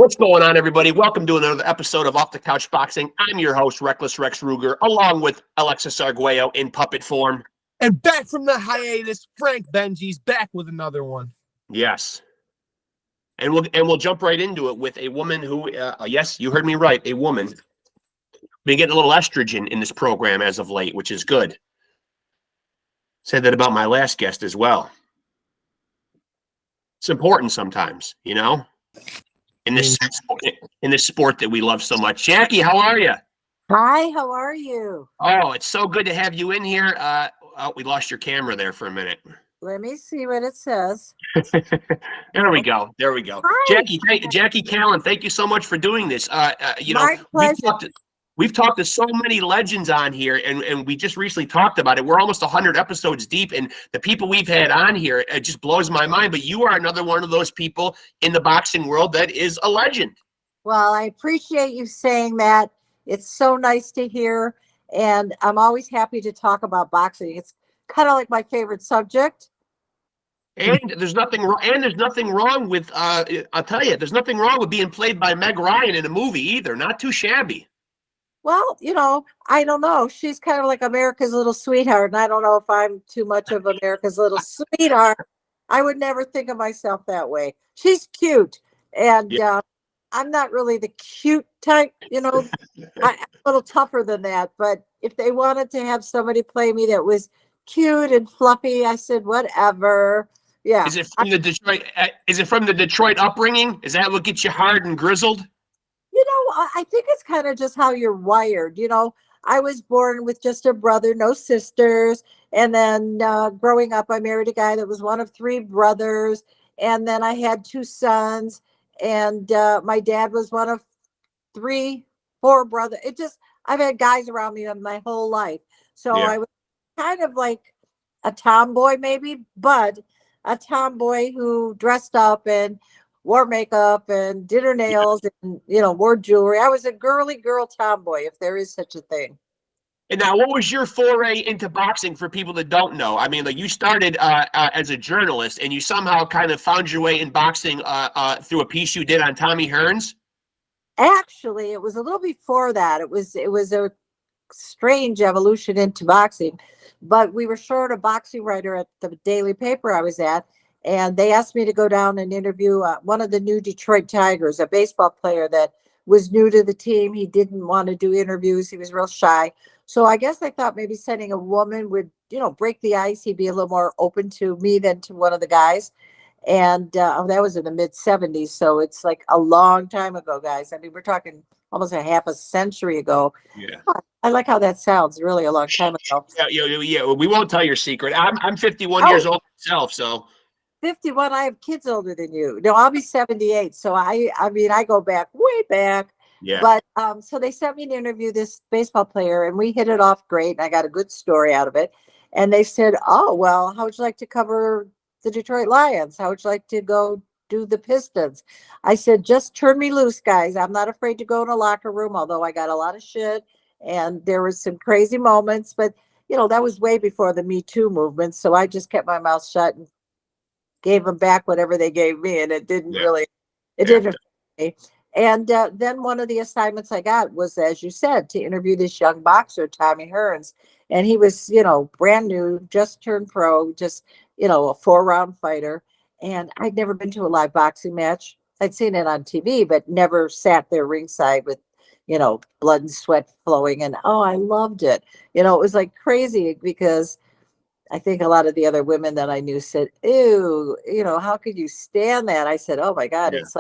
What's going on, everybody? Welcome to another episode of Off the Couch Boxing. I'm your host, Reckless Rex Ruger, along with Alexis Arguello in puppet form. And back from the hiatus, Frank Benji's back with another one. Yes. And we'll jump right into it with a woman who, yes, you heard me right, a woman. Been getting a little estrogen in this program as of late, which is good. Said that about my last guest as well. It's important sometimes, you know? In this sport that we love so much. Jackie, how are you? Hi, how are you? Oh, it's so good to have you in here. We lost your camera there for a minute. Let me see what it says. There we go. Hi. Jackie Kallen, thank you so much for doing this. My pleasure. We've talked to so many legends on here, and we just recently talked about it. We're almost 100 episodes deep, and the people we've had on here, it just blows my mind. But you are another one of those people in the boxing world that is a legend. Well, I appreciate you saying that. It's so nice to hear, and I'm always happy to talk about boxing. It's kind of like my favorite subject. And there's nothing wrong. And there's nothing wrong with. I'll tell you, there's nothing wrong with being played by Meg Ryan in a movie either. Not too shabby. Well, you know, I don't know. She's kind of like America's little sweetheart, and I don't know if I'm too much of America's little sweetheart. I would never think of myself that way. She's cute, and I'm not really the cute type, you know. I'm a little tougher than that. But if they wanted to have somebody play me that was cute and fluffy, I said whatever. Yeah. Is it from the Detroit? Is it from the Detroit upbringing? Is that what gets you hard and grizzled? You know, I think it's kind of just how you're wired. You know, I was born with just a brother, no sisters. And then growing up, I married a guy that was one of 3 brothers. And then I had 2 sons. And my dad was one of 4 brothers. I've had guys around me my whole life. So I was kind of like a tomboy maybe, but a tomboy who dressed up and wore makeup and did her nails and, you know, wore jewelry. I was a girly girl tomboy, if there is such a thing. And now, what was your foray into boxing for people that don't know? I mean, like you started as a journalist and you somehow kind of found your way in boxing through a piece you did on Tommy Hearns. Actually, it was a little before that. It was a strange evolution into boxing, but we were short a boxing writer at the daily paper I was at. And they asked me to go down and interview one of the new Detroit Tigers, a baseball player that was new to the team. He didn't want to do interviews. He was real shy. So I guess I thought maybe sending a woman would, you know, break the ice. He'd be a little more open to me than to one of the guys. And that was in the mid-'70s. So it's like a long time ago, guys. I mean, we're talking almost a half a century ago. Yeah. I like how that sounds, really a long time ago. Yeah. We won't tell your secret. I'm 51 years old myself, so. 51, I have kids older than you. No, I'll be 78. So I mean, I go back, way back. Yeah. But so they sent me to interview this baseball player and we hit it off great. And I got a good story out of it. And they said, oh, well, how would you like to cover the Detroit Lions? How would you like to go do the Pistons? I said, just turn me loose, guys. I'm not afraid to go in a locker room, although I got a lot of shit. And there was some crazy moments. But, you know, that was way before the Me Too movement. So I just kept my mouth shut and gave them back whatever they gave me, and it didn't didn't affect me. And then one of the assignments I got was, as you said, to interview this young boxer, Tommy Hearns. And he was, you know, brand new, just turned pro, just, you know, a 4-round fighter. And I'd never been to a live boxing match. I'd seen it on TV, but never sat there ringside with, you know, blood and sweat flowing. And, oh, I loved it. You know, it was like crazy because I think a lot of the other women that I knew said, ew, you know, how could you stand that? I said, oh my God, it's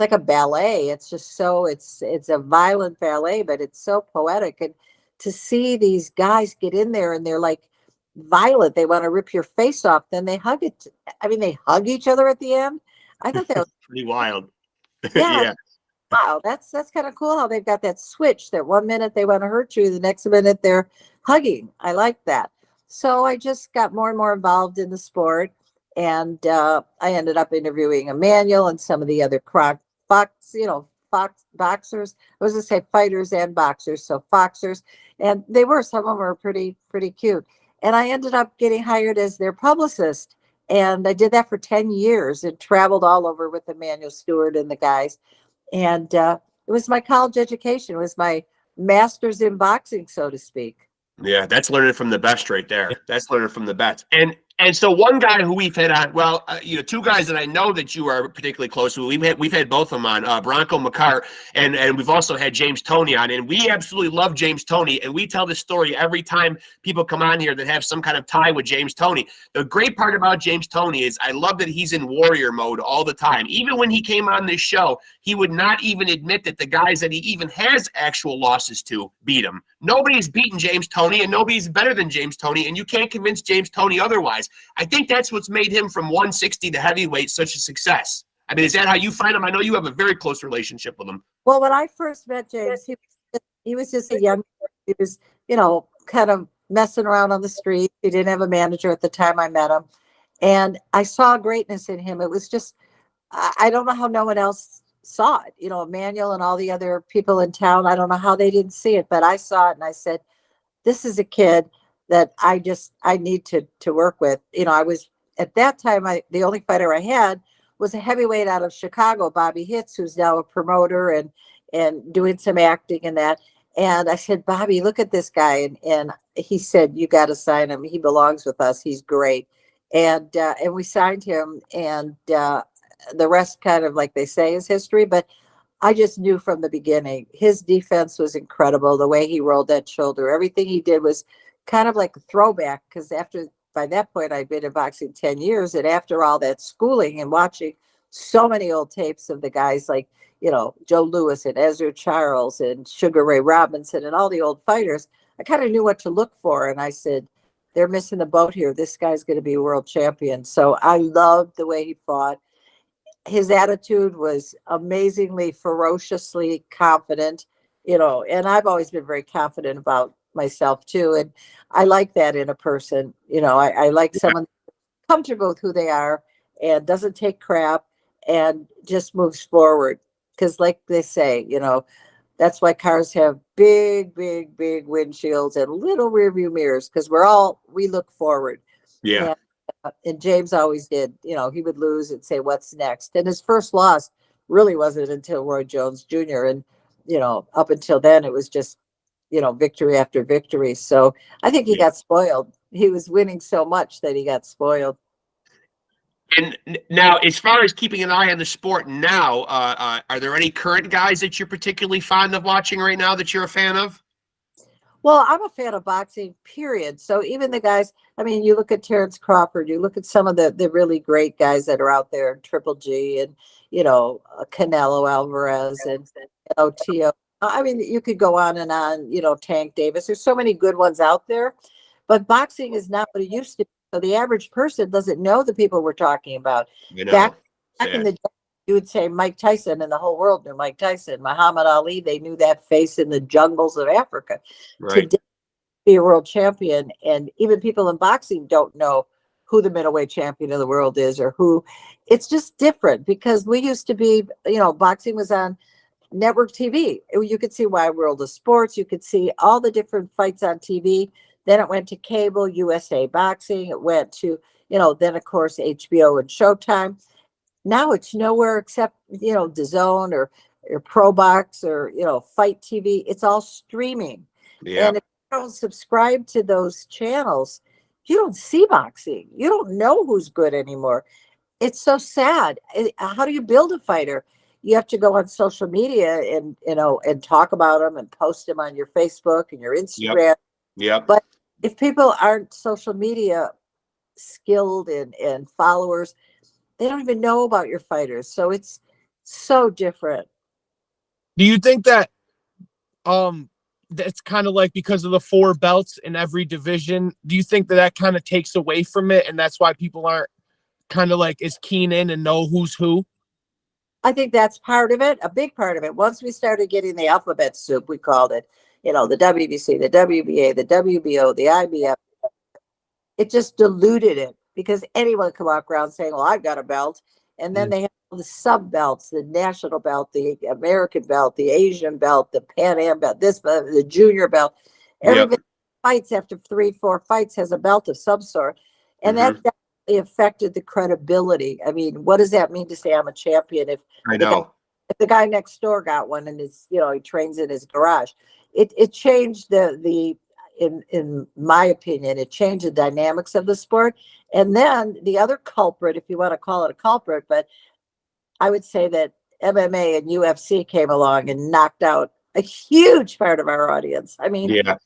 like a ballet. It's just so, it's a violent ballet, but it's so poetic. And to see these guys get in there and they're like violent, they want to rip your face off, then they hug it. I mean, they hug each other at the end. I thought that was pretty wild. Yeah. Wow, that's kind of cool how they've got that switch that one minute they want to hurt you, the next minute they're hugging. I like that. So I just got more and more involved in the sport, and I ended up interviewing Emmanuel and some of the other boxers. I was going to say fighters and boxers, so foxers, and some of them were pretty cute. And I ended up getting hired as their publicist, and I did that for 10 years and traveled all over with Emmanuel Stewart and the guys. And it was my college education. It was my master's in boxing, so to speak. Yeah, that's learning from the best right there. That's learning from the best. And so one guy who we've had on, well, two guys that I know that you are particularly close to. We've had both of them on, Bronco McCart, and we've also had James Toney on, and we absolutely love James Toney, and we tell this story every time people come on here that have some kind of tie with James Toney. The great part about James Toney is I love that he's in warrior mode all the time. Even when he came on this show, he would not even admit that the guys that he even has actual losses to beat him. Nobody's beaten James Toney, and nobody's better than James Toney, and you can't convince James Toney otherwise. I think that's what's made him from 160 to heavyweight such a success. I mean, is that how you find him? I know you have a very close relationship with him. Well, when I first met James, he was just a young, he was, kind of messing around on the street. He didn't have a manager at the time I met him. And I saw greatness in him. It was just, I don't know how no one else saw it. Emmanuel and all the other people in town, I don't know how they didn't see it, but I saw it and I said, this is a kid that I need to work with. I was at that time, the only fighter I had was a heavyweight out of Chicago, Bobby Hitz, who's now a promoter and doing some acting and that. And I said, Bobby, look at this guy. And he said, you got to sign him. He belongs with us. He's great. And we signed him, and the rest, kind of like they say, is history. But I just knew from the beginning, his defense was incredible. The way he rolled that shoulder, everything he did was kind of like a throwback, because by that point, I'd been in boxing 10 years. And after all that schooling and watching so many old tapes of the guys like, Joe Louis and Ezra Charles and Sugar Ray Robinson and all the old fighters, I kind of knew what to look for. And I said, they're missing the boat here. This guy's going to be a world champion. So I loved the way he fought. His attitude was amazingly, ferociously confident, and I've always been very confident about myself too. And I like that in a person. I like someone comfortable with who they are and doesn't take crap and just moves forward. Because like they say, that's why cars have big, big, big windshields and little rear view mirrors, because we look forward. Yeah. And James always did. He would lose and say, what's next? And his first loss really wasn't until Roy Jones Jr. And, up until then, it was just, victory after victory. So I think he got spoiled. He was winning so much that he got spoiled. And now, as far as keeping an eye on the sport now, are there any current guys that you're particularly fond of watching right now that you're a fan of? Well, I'm a fan of boxing, period. So even the guys, you look at Terrence Crawford, you look at some of the really great guys that are out there, Triple G and, Canelo Alvarez and Tio. You could go on and on, Tank Davis. There's so many good ones out there, but boxing is not what it used to be. So the average person doesn't know the people we're talking about. Back in the day, you would say Mike Tyson, and the whole world knew Mike Tyson. Muhammad Ali, they knew that face in the jungles of Africa. Right. Today, be a world champion, and even people in boxing don't know who the middleweight champion of the world is, or who. It's just different, because we used to be, boxing was on network TV. You could see Wide World of Sports. You could see all the different fights on TV. Then it went to cable, USA Boxing. It went to, then of course HBO and Showtime. Now it's nowhere except, DAZN or Pro Box or, Fight TV. It's all streaming. Yeah. And if you don't subscribe to those channels, you don't see boxing. You don't know who's good anymore. It's so sad. How do you build a fighter? You have to go on social media and, and talk about them and post them on your Facebook and your Instagram. Yep. But if people aren't social media skilled and followers, they don't even know about your fighters. So it's so different. Do you think that that's kind of like because of the 4 belts in every division? Do you think that kind of takes away from it, and that's why people aren't kind of like as keen in and know who's who? I think that's part of it, a big part of it. Once we started getting the alphabet soup, we called it, the WBC, the WBA, the WBO, the IBF, it just diluted it, because anyone could walk around saying, well, I've got a belt. And then they have the sub belts, the national belt, the American belt, the Asian belt, the Pan Am belt, the junior belt. Everybody fights after 3-4 fights has a belt of some sort. And that definitely affected the credibility. What does that mean to say I'm a champion if I know. if the guy next door got one and is, you know, he trains in his garage. It changed in my opinion, it changed the dynamics of the sport. And then the other culprit, if you want to call it a culprit, but I would say that MMA and UFC came along and knocked out a huge part of our audience. I mean, Yeah.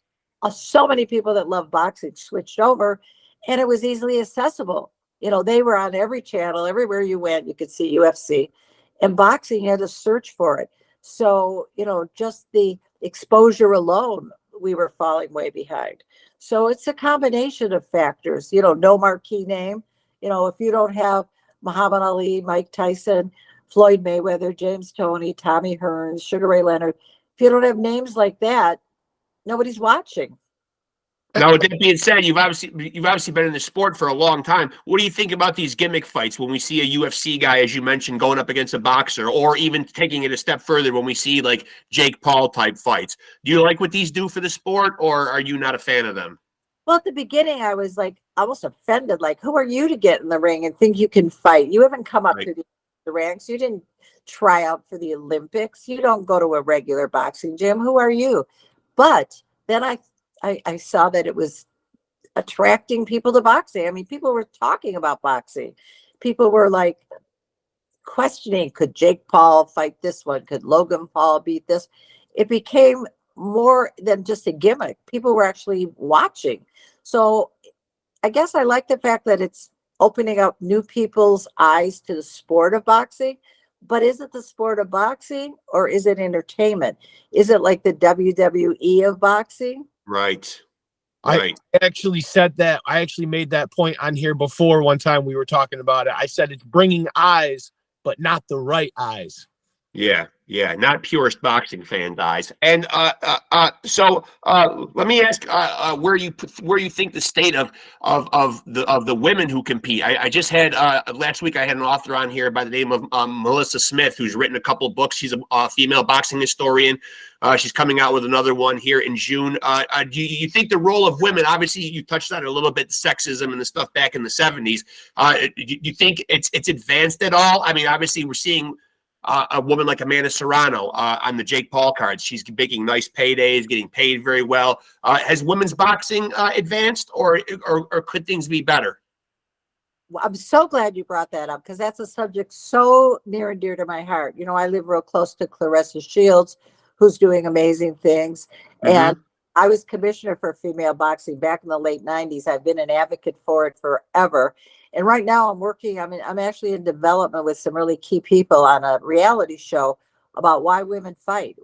so many people that love boxing switched over, and it was easily accessible. You know, they were on every channel, everywhere you went, you could see UFC. And boxing, you had to search for it. So, you know, just the exposure alone, we were falling way behind. So it's a combination of factors, you know, no marquee name. You know, if you don't have Muhammad Ali, Mike Tyson, Floyd Mayweather, James Toney, Tommy Hearns, Sugar Ray Leonard, if you don't have names like that, nobody's watching. Now, with that being said, you've obviously been in the sport for a long time. What do you think about these gimmick fights when we see a UFC guy, as you mentioned, going up against a boxer, or even taking it a step further when we see like Jake Paul type fights? Do you like what these do for the sport, or are you not a fan of them? Well, at the beginning, I was like almost offended. Like, who are you to get in the ring and think you can fight? You haven't come up Right. through the ranks. You didn't try out for the Olympics. You don't go to a regular boxing gym. Who are you? But then I saw that it was attracting people to boxing. I mean, people were talking about boxing. People were like questioning, could Jake Paul fight this one? Could Logan Paul beat this? It became more than just a gimmick. People were actually watching. So I guess I like the fact that it's opening up new people's eyes to the sport of boxing. But is it the sport of boxing, or is it entertainment? Is it like the WWE of boxing? Right. I actually said that. I actually made that point on here before one time we were talking about it. I said it's bringing eyes, but not the right eyes. Yeah, not purest boxing fan eyes. And so let me ask where you think the state of the women who compete. I just had last week I had an author on here by the name of Melissa Smith, who's written a couple books. She's a female boxing historian. She's coming out with another one here in June. Do you think the role of women, obviously you touched on it a little bit, sexism and the stuff back in the 70s, do you think it's advanced at all? I mean, obviously we're seeing a woman like Amanda Serrano on the Jake Paul cards. She's making nice paydays, getting paid very well. Has women's boxing advanced, or could things be better? Well, I'm so glad you brought that up, because that's a subject so near and dear to my heart. You know, I live real close to Clarissa Shields, who's doing amazing things. Mm-hmm. And I was commissioner for female boxing back in the late 90s. I've been an advocate for it forever. And right now I'm actually in development with some really key people on a reality show about why women fight.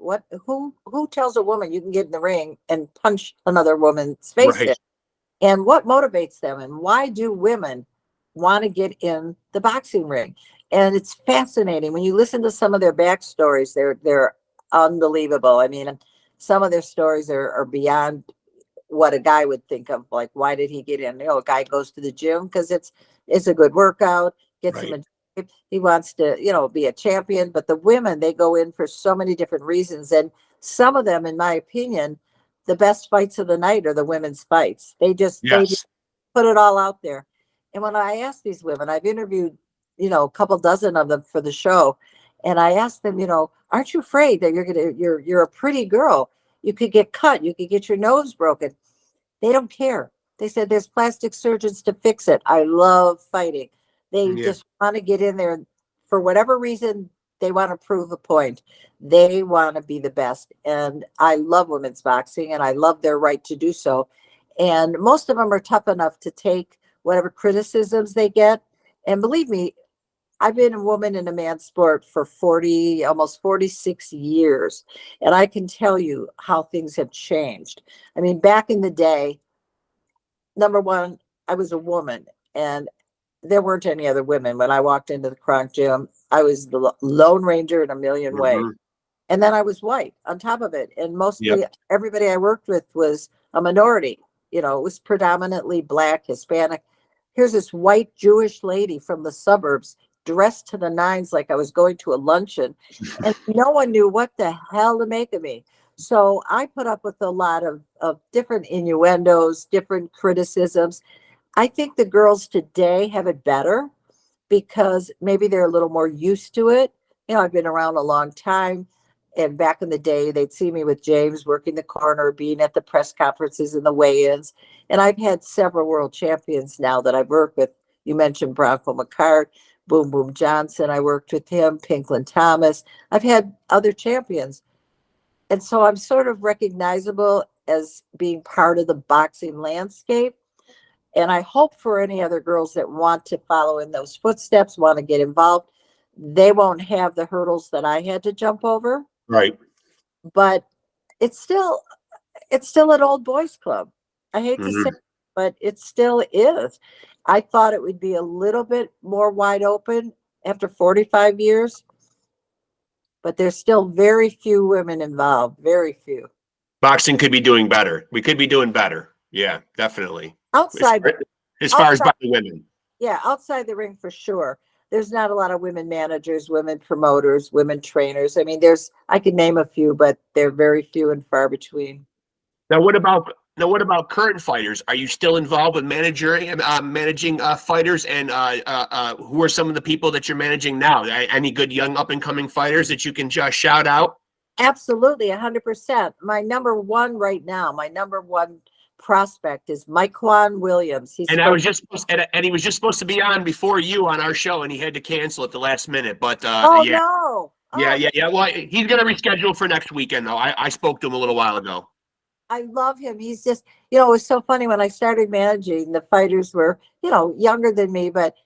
Who tells a woman you can get in the ring and punch another woman's face in? And what motivates them? And why do women want to get in the boxing ring? And it's fascinating when you listen to some of their backstories. They're unbelievable. I mean, some of their stories are beyond what a guy would think of. Like, why did he get in? You know, a guy goes to the gym because it's a good workout, gets him in shape. He wants to, you know, be a champion. But the women, they go in for so many different reasons. And some of them, in my opinion, the best fights of the night are the women's fights. They just put it all out there. And when I ask these women, I've interviewed, you know, a couple dozen of them for the show. And I asked them, you know, aren't you afraid that you're a pretty girl? You could get cut. You could get your nose broken. They don't care. They said there's plastic surgeons to fix it. I love fighting. They just want to get in there. For whatever reason, they want to prove a point. They want to be the best. And I love women's boxing, and I love their right to do so. And most of them are tough enough to take whatever criticisms they get. And believe me, I've been a woman in a man's sport for almost 46 years. And I can tell you how things have changed. I mean, back in the day, number one, I was a woman, and there weren't any other women. When I walked into the Kronk gym, I was the Lone Ranger in a million ways. And then I was white on top of it. And mostly everybody I worked with was a minority. You know, it was predominantly Black, Hispanic. Here's this white Jewish lady from the suburbs dressed to the nines like I was going to a luncheon. And no one knew what the hell to make of me. So I put up with a lot of different innuendos, different criticisms. I think the girls today have it better because maybe they're a little more used to it. I've been around a long time. And back in the day, they'd see me with James working the corner, being at the press conferences and the weigh-ins. And I've had several world champions now that I've worked with. You mentioned Bronco McCart, Boom Boom Johnson. I worked with him, Pinklin Thomas. I've had other champions. And so I'm sort of recognizable as being part of the boxing landscape. And I hope for any other girls that want to follow in those footsteps, want to get involved, they won't have the hurdles that I had to jump over. Right. But it's still an old boys club. I hate to say Mhm. it, but it still is. I thought it would be a little bit more wide open after 45 years, but there's still very few women involved, very few. Boxing could be doing better. We could be doing better. Yeah, definitely. Outside, As far as by outside, the women. yeah, outside the ring for sure. There's not a lot of women managers, women promoters, women trainers. I mean, I could name a few, but they're very few and far between. Now, what about current fighters? Are you still involved with managing fighters? And who are some of the people that you're managing now? Any good young up and coming fighters that you can just shout out? Absolutely, 100%. My number one right now, my number one prospect is Myquan Williams. And he was just supposed to be on before you on our show, and he had to cancel at the last minute. But oh yeah, no. yeah. Well, he's gonna reschedule for next weekend, though. I spoke to him a little while ago. I love him. He's just, it was so funny when I started managing, the fighters were, younger than me, but,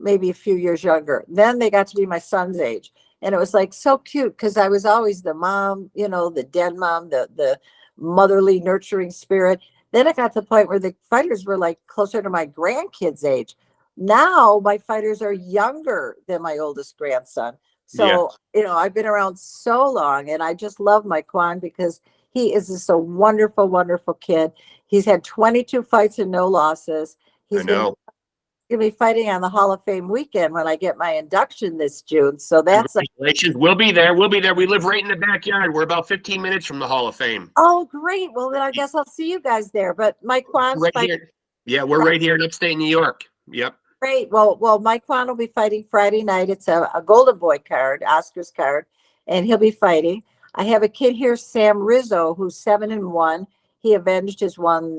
maybe a few years younger. Then they got to be my son's age. And it was like so cute because I was always the mom, the den mom, the motherly, nurturing spirit. Then it got to the point where the fighters were like closer to my grandkids' age. Now my fighters are younger than my oldest grandson. So, I've been around so long, and I just love Myquan because he is just a wonderful, wonderful kid. He's had 22 fights and no losses. I know. He's going to be fighting on the Hall of Fame weekend when I get my induction this June. So that's congratulations. We'll be there. We live right in the backyard. We're about 15 minutes from the Hall of Fame. oh, great. Well, then I guess I'll see you guys there. But Myquan's Right here. Yeah, we're right here in upstate New York. Yep. Great. Well, Myquan will be fighting Friday night. It's a Golden Boy card, Oscars card, and he'll be fighting. I have a kid here, Sam Rizzo, who's 7-1. He avenged his one.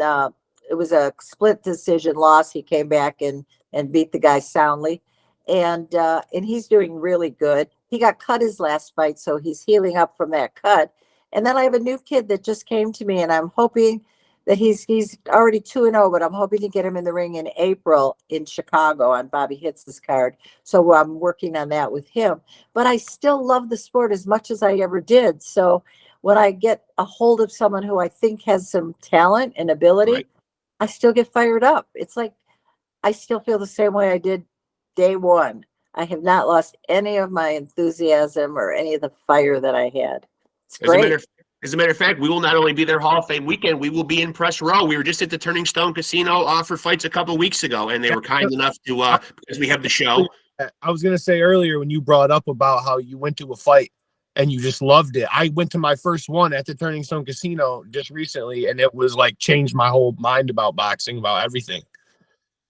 It was a split decision loss. He came back and beat the guy soundly, and he's doing really good. He got cut his last fight, so he's healing up from that cut. And then I have a new kid that just came to me, and I'm hoping that he's already 2-0, but I'm hoping to get him in the ring in April in Chicago on Bobby Hitz's card. So I'm working on that with him. But I still love the sport as much as I ever did. So when I get a hold of someone who I think has some talent and ability, Right. I still get fired up. It's like I still feel the same way I did day one. I have not lost any of my enthusiasm or any of the fire that I had. It's great. As a matter of fact, we will not only be there Hall of Fame weekend, we will be in press row. We were just at the Turning Stone Casino for fights a couple weeks ago, and they were kind enough to, because we have the show. I was going to say earlier when you brought up about how you went to a fight and you just loved it. I went to my first one at the Turning Stone Casino just recently, and it was like changed my whole mind about boxing, about everything.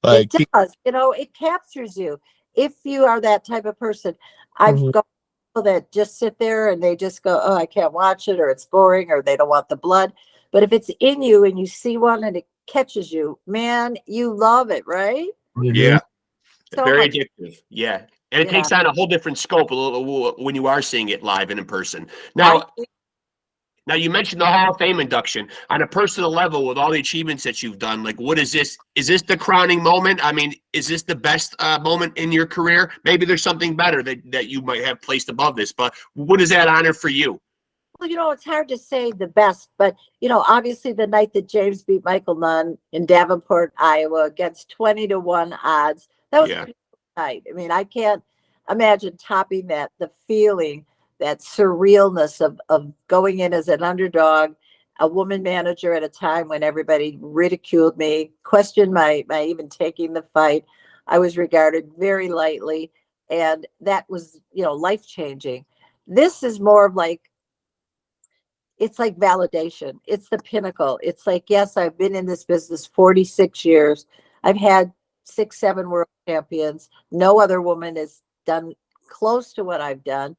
Like, it does. It captures you. If you are that type of person, I've got people that just sit there and they just go, oh, I can't watch it, or it's boring, or they don't want the blood. But if it's in you and you see one and it catches you, man, you love it, right? Yeah. So Very much. addictive. Yeah. And it takes on a whole different scope when you are seeing it live and in person. Now, you mentioned the Hall of Fame induction. On a personal level, with all the achievements that you've done, like, what is this? Is this the crowning moment? I mean, is this the best moment in your career? Maybe there's something better that you might have placed above this, but what is that honor for you? Well, it's hard to say the best, but, obviously the night that James beat Michael Nunn in Davenport, Iowa, against 20-1 odds, that was a pretty cool night. I mean, I can't imagine topping that, the feeling, that surrealness of going in as an underdog, a woman manager at a time when everybody ridiculed me, questioned my even taking the fight. I was regarded very lightly, and that was, life-changing. This is more of like, it's like validation. It's the pinnacle. It's like, yes, I've been in this business 46 years. I've had 6, 7 world champions. No other woman has done close to what I've done.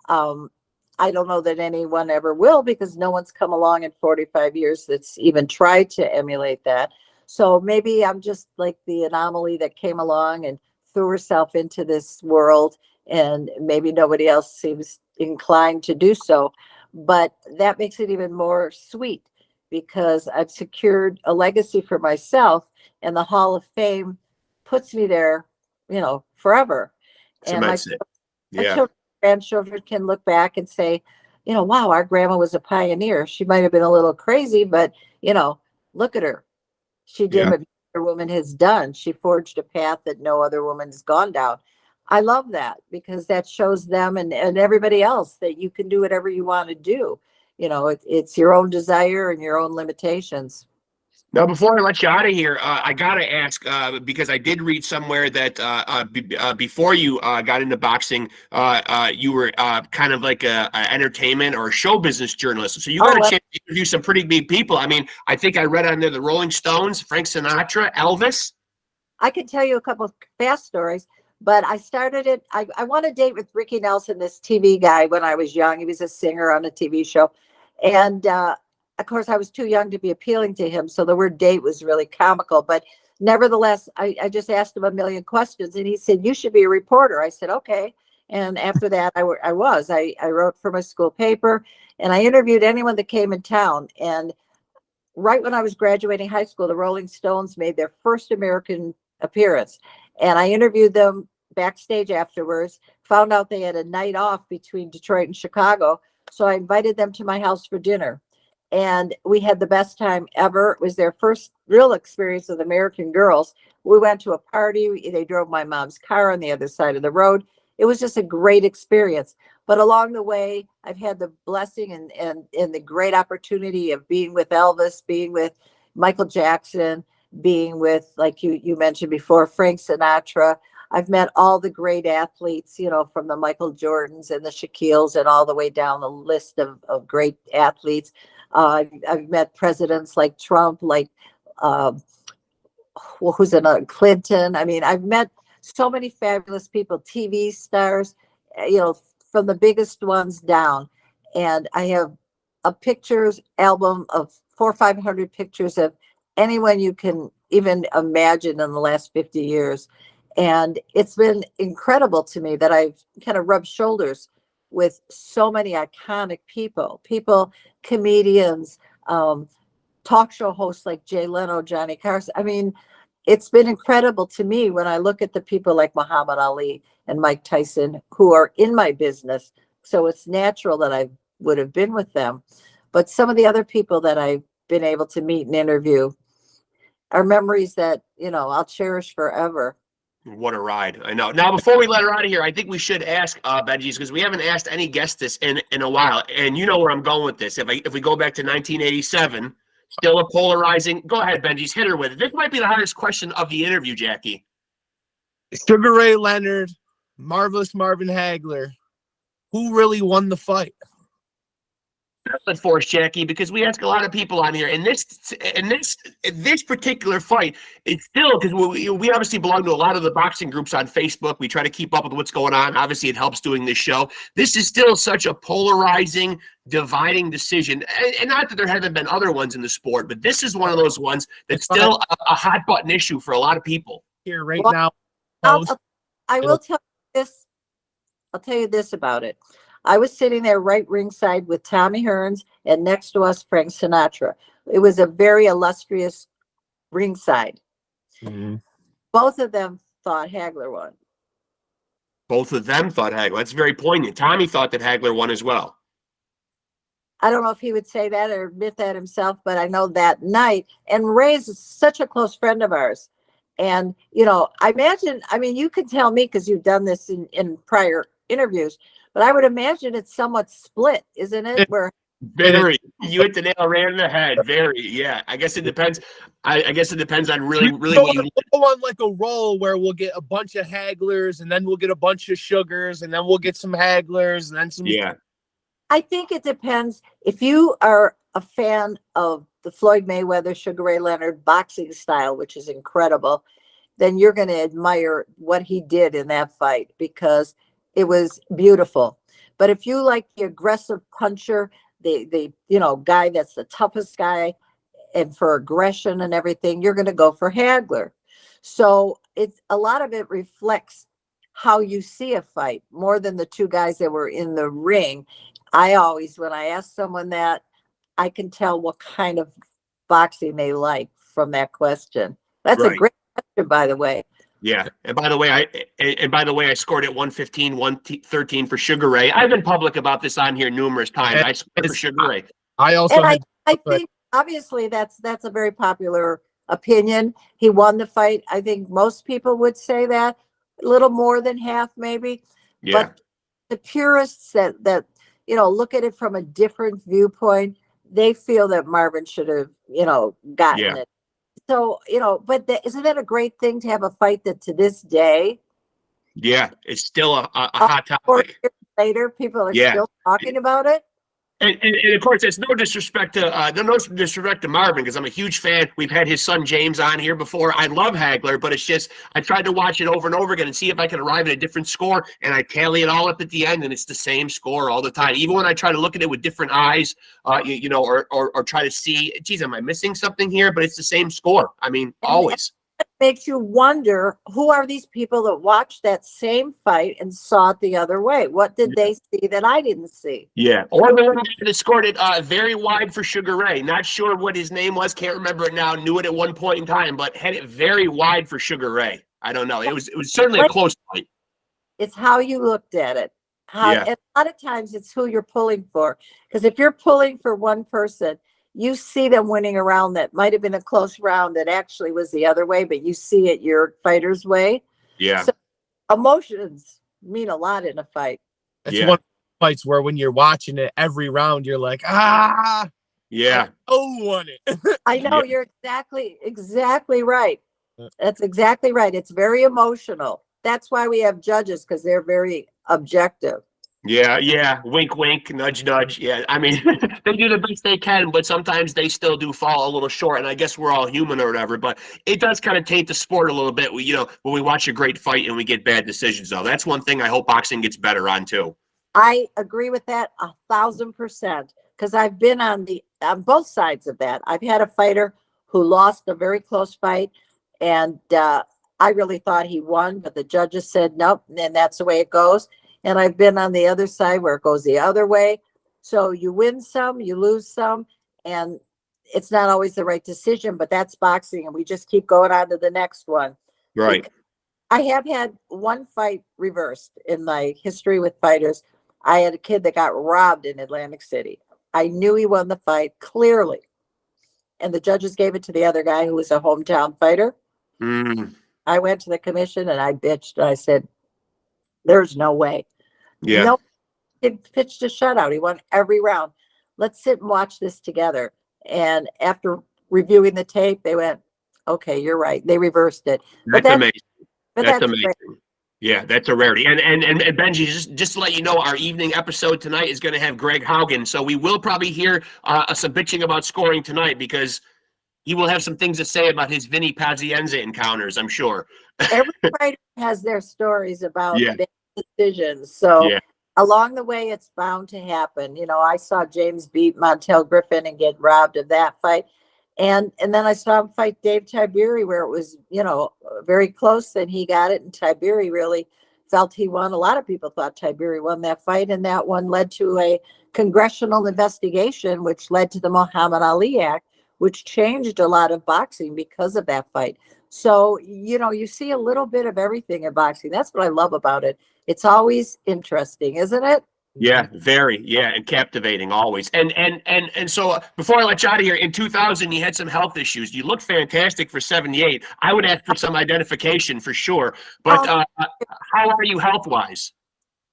Um, I don't know that anyone ever will, because no one's come along in 45 years that's even tried to emulate that. So maybe I'm just like the anomaly that came along and threw herself into this world, and maybe nobody else seems inclined to do so. But that makes it even more sweet, because I've secured a legacy for myself, and the Hall of Fame puts me there, forever. And Cements it. my Yeah. children, grandchildren can look back and say, wow, our grandma was a pioneer. She might have been a little crazy, but look at her. She did Yeah. what no other woman has done. She forged a path that no other woman has gone down. I love that, because that shows them and everybody else that you can do whatever you want to do. It's your own desire and your own limitations. Now, before I let you out of here, I gotta ask, because I did read somewhere that before you got into boxing, you were kind of like a entertainment or a show business journalist. So you got a chance to interview some pretty big people. I mean, I think I read on there the Rolling Stones, Frank Sinatra, Elvis. I could tell you a couple of fast stories, but I started it. I won a date with Ricky Nelson, this TV guy, when I was young. He was a singer on a TV show. And of course, I was too young to be appealing to him. So the word date was really comical. But nevertheless, I just asked him a million questions. And he said, "You should be a reporter." I said, "Okay." And after that, I wrote for my school paper, and I interviewed anyone that came in town. And right when I was graduating high school, the Rolling Stones made their first American appearance. And I interviewed them backstage afterwards, found out they had a night off between Detroit and Chicago. So I invited them to my house for dinner. And we had the best time ever. It was their first real experience with American Girls. We went to a party. They drove my mom's car on the other side of the road. It was just a great experience. But along the way, I've had the blessing and the great opportunity of being with Elvis, being with Michael Jackson, being with, like you mentioned before, Frank Sinatra. I've met all the great athletes, from the Michael Jordans and the Shaquilles and all the way down the list of great athletes. I've met presidents like Trump, like who's in Clinton. I mean, I've met so many fabulous people, TV stars, from the biggest ones down. And I have a pictures album of 400 or 500 pictures of anyone you can even imagine in the last 50 years. And it's been incredible to me that I've kind of rubbed shoulders with so many iconic people, comedians, talk show hosts like Jay Leno, Johnny Carson. I mean, it's been incredible to me when I look at the people like Muhammad Ali and Mike Tyson who are in my business. So it's natural that I would have been with them. But some of the other people that I've been able to meet and interview are memories that, I'll cherish forever. What a ride. I know. Now, before we let her out of here, I think we should ask Benji's, because we haven't asked any guests this in a while. And you know where I'm going with this. If we go back to 1987, still a polarizing. Go ahead, Benji's, hit her with it. This might be the hardest question of the interview, Jackie. Sugar Ray Leonard, Marvelous Marvin Hagler. Who really won the fight? That's for us, Jackie, because we ask a lot of people on here, and this particular fight, it's still, because we obviously belong to a lot of the boxing groups on Facebook. We try to keep up with what's going on. Obviously, it helps doing this show. This is still such a polarizing, dividing decision, and not that there haven't been other ones in the sport, but this is one of those ones that's still a hot button issue for a lot of people. Here right now. I will tell you this. I'll tell you this about it. I was sitting there right ringside with Tommy Hearns, and next to us, Frank Sinatra. It was a very illustrious ringside. Mm-hmm. Both of them thought Hagler won. Both of them thought Hagler. That's very poignant. Tommy thought that Hagler won as well. I don't know if he would say that or admit that himself, but I know that night. And Ray's such a close friend of ours. And, I mean, you can tell me because you've done this in prior interviews, but I would imagine it's somewhat split, isn't it? Where very, you hit the nail right in the head. Very, yeah. I guess it depends. I guess it depends on really what you go on like a roll where we'll get a bunch of Haglers, and then we'll get a bunch of Sugars, and then we'll get some Haglers, and then some. Yeah. I think it depends. If you are a fan of the Floyd Mayweather, Sugar Ray Leonard boxing style, which is incredible, then you're going to admire what he did in that fight, because it was beautiful. But if you like the aggressive puncher, the guy that's the toughest guy, and for aggression and everything, you're going to go for Hagler. So it's a lot of it reflects how you see a fight more than the two guys that were in the ring. I always, when I ask someone that, I can tell what kind of boxing they like from that question. That's a Right. great question, by the way. Yeah. And by the way, I scored at 115, 113 for Sugar Ray. I've been public about this on here numerous times. And I scored for Sugar Ray. I also And had, I think obviously that's a very popular opinion. He won the fight. I think most people would say that, a little more than half maybe. Yeah. But the purists that look at it from a different viewpoint, they feel that Marvin should have gotten Yeah. it. So but isn't that a great thing to have a fight that to this day, Yeah. It's still a hot 4 topic. years later, people are Yeah. still talking about it? And of course, it's no disrespect to Marvin, because I'm a huge fan. We've had his son James on here before. I love Hagler, but it's just I tried to watch it over and over again and see if I could arrive at a different score, and I tally it all up at the end, and it's the same score all the time. Even when I try to look at it with different eyes, or try to see, geez, am I missing something here? But it's the same score. I mean, always. Makes you wonder, who are these people that watched that same fight and saw it the other way? What did they see that I didn't see? Yeah. Or the one that scored it very wide for Sugar Ray. Not sure what his name was. Can't remember it now. Knew it at one point in time, but had it very wide for Sugar Ray. I don't know. It was certainly a close fight. It's how you looked at it. Yeah. And a lot of times it's who you're pulling for. Because if you're pulling for one person, you see them winning a round that might have been a close round that actually was the other way, but you see it your fighter's way. Yeah. So emotions mean a lot in a fight. it's one of the fights where when you're watching it every round, you're like, Yeah. who won it? I know you're exactly right. That's exactly right. It's very emotional. That's why we have judges, because they're very objective. Yeah. Wink, wink, nudge, nudge. Yeah. I mean, they do the best they can, but sometimes they still do fall a little short. And I guess we're all human or whatever, but it does kind of taint the sport a little bit. When we watch a great fight and we get bad decisions, though, that's one thing I hope boxing gets better on too. I agree with that 1,000%, because I've been on both sides of that. I've had a fighter who lost a very close fight, and I really thought he won, but the judges said nope, and that's the way it goes. And I've been on the other side where it goes the other way. So you win some, you lose some, and it's not always the right decision, but that's boxing, and we just keep going on to the next one. Right. I have had one fight reversed in my history with fighters. I had a kid that got robbed in Atlantic City. I knew he won the fight clearly, and the judges gave it to the other guy who was a hometown fighter. I went to the commission and I bitched. And I said, there's no way. Yeah. No, he pitched a shutout. He won every round. Let's sit and watch this together. And after reviewing the tape, they went, okay, you're right. They reversed it. That's amazing. That's amazing. Great. Yeah, that's a rarity. And Benji, just to let you know, our evening episode tonight is going to have Greg Haugen. So we will probably hear some bitching about scoring tonight, because he will have some things to say about his Vinny Pazienza encounters, I'm sure. Every fighter has their stories about Yeah. big decisions. So Yeah. along the way, it's bound to happen. I saw James beat Montel Griffin and get robbed of that fight. And then I saw him fight Dave Tiberi, where it was, very close, and he got it. And Tiberi really felt he won. A lot of people thought Tiberi won that fight. And that one led to a congressional investigation, which led to the Muhammad Ali Act, which changed a lot of boxing because of that fight. So, you see a little bit of everything in boxing. That's what I love about it. It's always interesting, isn't it? Yeah, very. Yeah, and captivating always. And so before I let you out of here, in 2000, you had some health issues. You looked fantastic for 78. I would ask for some identification for sure. But how are you health-wise?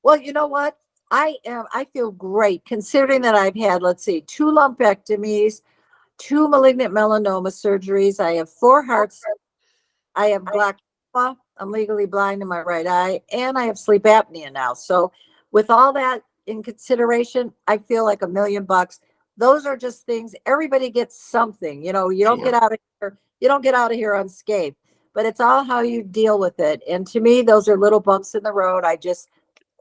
Well, you know what? I feel great, considering that I've had, 2 lumpectomies, 2 malignant melanoma surgeries. I have 4 hearts. I have glaucoma. I'm legally blind in my right eye, and I have sleep apnea now. So with all that in consideration, I feel like $1 million. Those are just things. Everybody gets something. You don't get out of here. You don't get out of here unscathed. But it's all how you deal with it. And to me, those are little bumps in the road. I just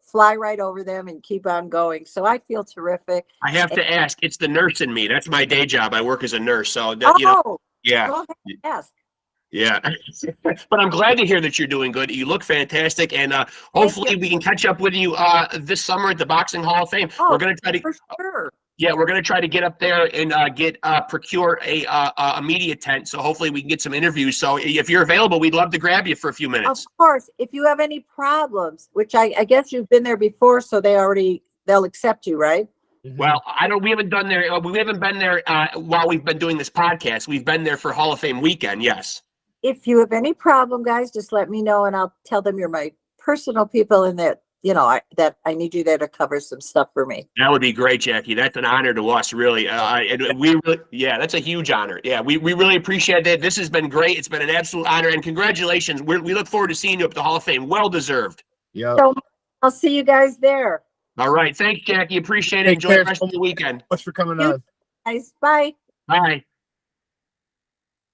fly right over them and keep on going. So I feel terrific. I have to ask, it's the nurse in me. That's my day job. I work as a nurse. So, Oh, you know, yeah. go ahead, yes. Yeah. But I'm glad to hear that you're doing good. You look fantastic. And hopefully we can catch up with you this summer at the Boxing Hall of Fame. Oh, we're going to try to, for sure. yeah, we're going to try to get up there and procure a media tent. So hopefully we can get some interviews. So if you're available, we'd love to grab you for a few Of minutes. course, if you have any problems, which I guess you've been there before, so they'll accept you, right? Well, we haven't done there. We haven't been there while we've been doing this podcast. We've been there for Hall of Fame weekend. Yes. If you have any problem, guys, just let me know and I'll tell them you're my personal people and that, that I need you there to cover some stuff for me. That would be great, Jackie. That's an honor to us, really. And we really, yeah, that's a huge honor. Yeah, we really appreciate that. This has been great. It's been an absolute honor, and congratulations. We look forward to seeing you at the Hall of Fame. Well deserved. Yeah. So I'll see you guys there. All right. Thanks, Jackie. Appreciate it. Take Enjoy care. the rest of the weekend. Thanks for coming You- on. Guys, bye. Bye.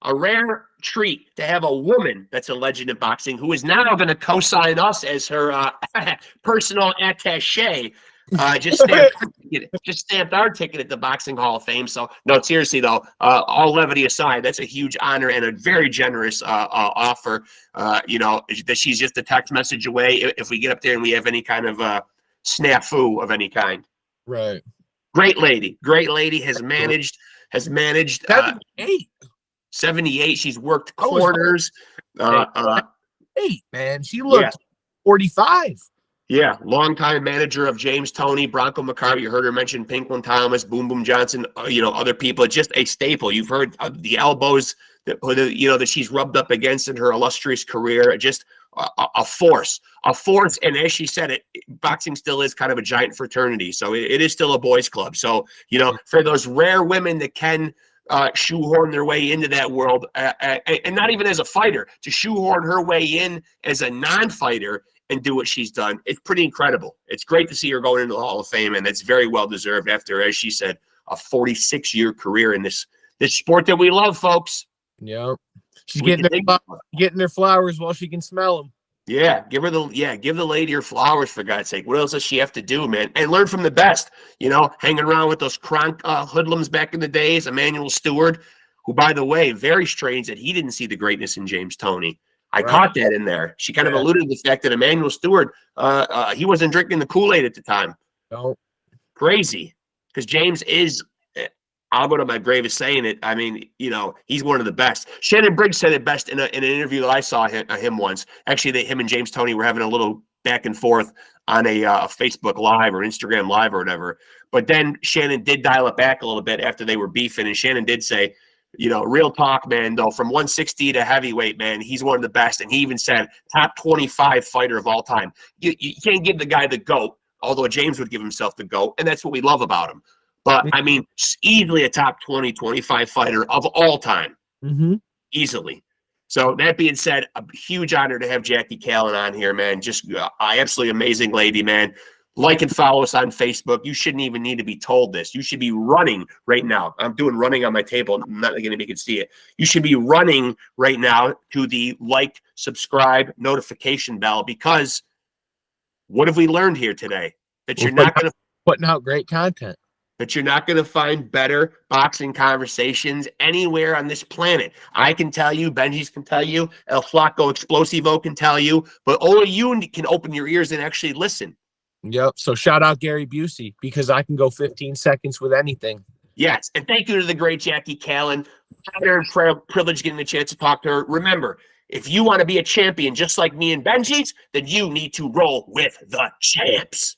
A rare treat to have a woman that's a legend in boxing who is now going to co-sign us as her personal attaché. Just stamped our ticket at the Boxing Hall of Fame. So, no, seriously, though, all levity aside, that's a huge honor and a very generous offer. That she's just a text message away if we get up there and we have any kind of snafu of any kind. Right. Great lady. Has managed 78. She's worked corners. Man, she looked 45. Yeah, longtime manager of James Toney, Bronco McCarty. You heard her mention Pinklin Thomas, Boom Boom Johnson. Other people. It's just a staple. You've heard the elbows that she's rubbed up against in her illustrious career. Just a force. And as she said, boxing still is kind of a giant fraternity. So it is still a boys' club. So for those rare women that can shoehorn their way into that world, and not even as a fighter, to shoehorn her way in as a non-fighter and do what she's done, it's pretty incredible. It's great to see her going into the Hall of Fame, and it's very well deserved after, as she said, a 46-year career in this sport that we love, folks. Yep. She's getting her flowers while she can smell them. Yeah, give the lady her flowers, for God's sake. What else does she have to do, man? And learn from the best. Hanging around with those cronk hoodlums back in the days. Emmanuel Stewart, who, by the way, very strange that he didn't see the greatness in James Toney. I caught that in there. She kind of alluded to the fact that Emmanuel Stewart, he wasn't drinking the Kool-Aid at the time. No. Crazy. Because James is, I'll go to my grave as saying it. I mean, he's one of the best. Shannon Briggs said it best in an interview that I saw him once. Actually, him and James Toney were having a little back and forth on a Facebook Live or Instagram Live or whatever. But then Shannon did dial it back a little bit after they were beefing, and Shannon did say, real talk, man, though, from 160 to heavyweight, man, he's one of the best. And he even said top 25 fighter of all time. You can't give the guy the GOAT, although James would give himself the GOAT, and that's what we love about him. But, I mean, easily a top 20, 25 fighter of all time. Mm-hmm. Easily. So, that being said, a huge honor to have Jackie Kallen on here, man. Just absolutely amazing lady, man. Like and follow us on Facebook. You shouldn't even need to be told this. You should be running right now. I'm doing running on my table. I'm not going to make it see it. You should be running right now to the like, subscribe, notification bell, because what have we learned here today? That you're not going to putting out great content. That you're not going to find better boxing conversations anywhere on this planet. I can tell you, Benji's can tell you, El Flaco Explosivo can tell you, but only you can open your ears and actually listen. Yep. So shout out Gary Busey, because I can go 15 seconds with anything. Yes. And thank you to the great Jackie Kallen. Honor and privilege getting the chance to talk to her. Remember, if you want to be a champion just like me and Benji's, then you need to roll with the champs.